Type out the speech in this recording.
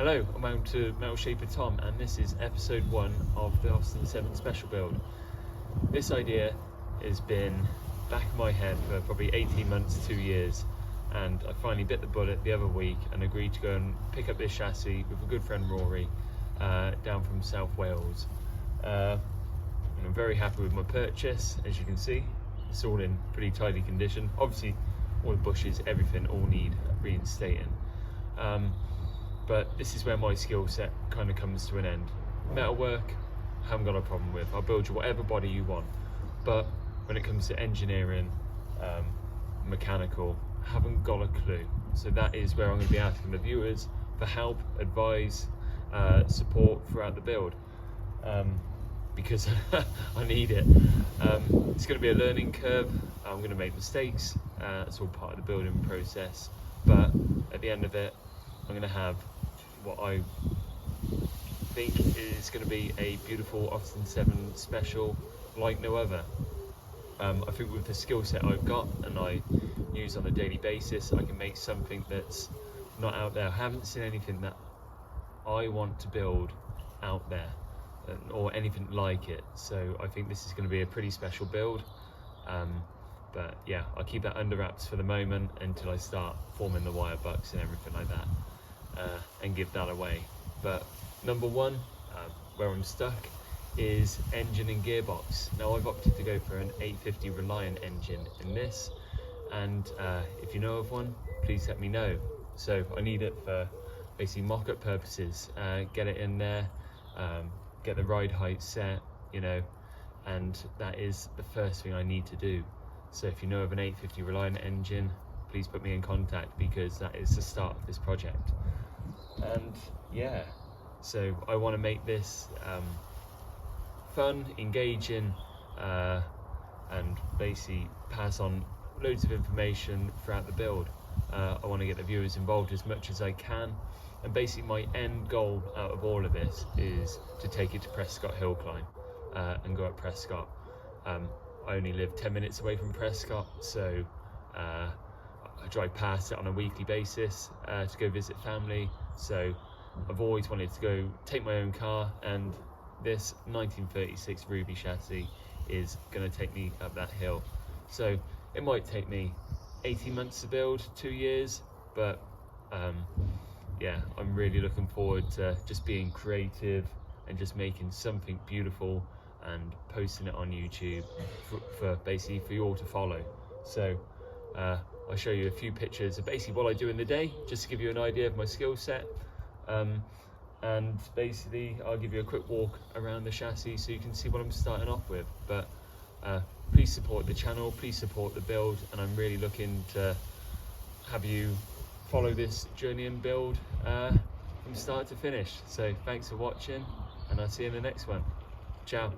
Hello, I'm welcome to Metal Shaper Tom, and this is episode 1 of the Austin 7 special build. This idea has been back in my head for probably 18 months, 2 years, and I finally bit the bullet the other week and agreed to go and pick up this chassis with a good friend Rory down from South Wales. And I'm very happy with my purchase. As you can see, it's all in pretty tidy condition. Obviously all the bushes, everything all need reinstating. But this is where my skill set kind of comes to an end. Metalwork, I haven't got a problem with. I'll build you whatever body you want. But when it comes to engineering, mechanical, I haven't got a clue. So that is where I'm going to be asking the viewers for help, advice, support throughout the build. Because I need it. It's going to be a learning curve. I'm going to make mistakes. It's all part of the building process. But at the end of it, I'm going to have what I think is going to be a beautiful Austin 7 special like no other. I think with the skill set I've got and I use on a daily basis, I can make something that's not out there. I haven't seen anything that I want to build out there or anything like it. So I think this is going to be a pretty special build. But yeah, I'll keep that under wraps for the moment until I start forming the wire bucks and everything like that. And give that away. But number one, where I'm stuck, is engine and gearbox. Now I've opted to go for an 850 Reliant engine in this, and if you know of one, please let me know. So I need it for basically mock-up purposes, get it in there, get the ride height set, you know, and that is the first thing I need to do. So if you know of an 850 Reliant engine, please put me in contact, because that is the start of this project. And yeah, so I want to make this fun, engaging, and basically pass on loads of information throughout the build. I want to get the viewers involved as much as I can, and basically my end goal out of all of this is to take it to Prescott Hill Climb and go up Prescott. I only live 10 minutes away from Prescott, so I drive past it on a weekly basis to go visit family. So I've always wanted to go take my own car, and this 1936 Ruby chassis is going to take me up that hill. So it might take me 18 months to build, 2 years, but yeah, I'm really looking forward to just being creative and just making something beautiful and posting it on YouTube for basically for you all to follow. So I'll show you a few pictures of basically what I do in the day, just to give you an idea of my skill set. And basically I'll give you a quick walk around the chassis so you can see what I'm starting off with. But please support the channel, please support the build, and I'm really looking to have you follow this journey and build from start to finish. So thanks for watching, and I'll see you in the next one. Ciao.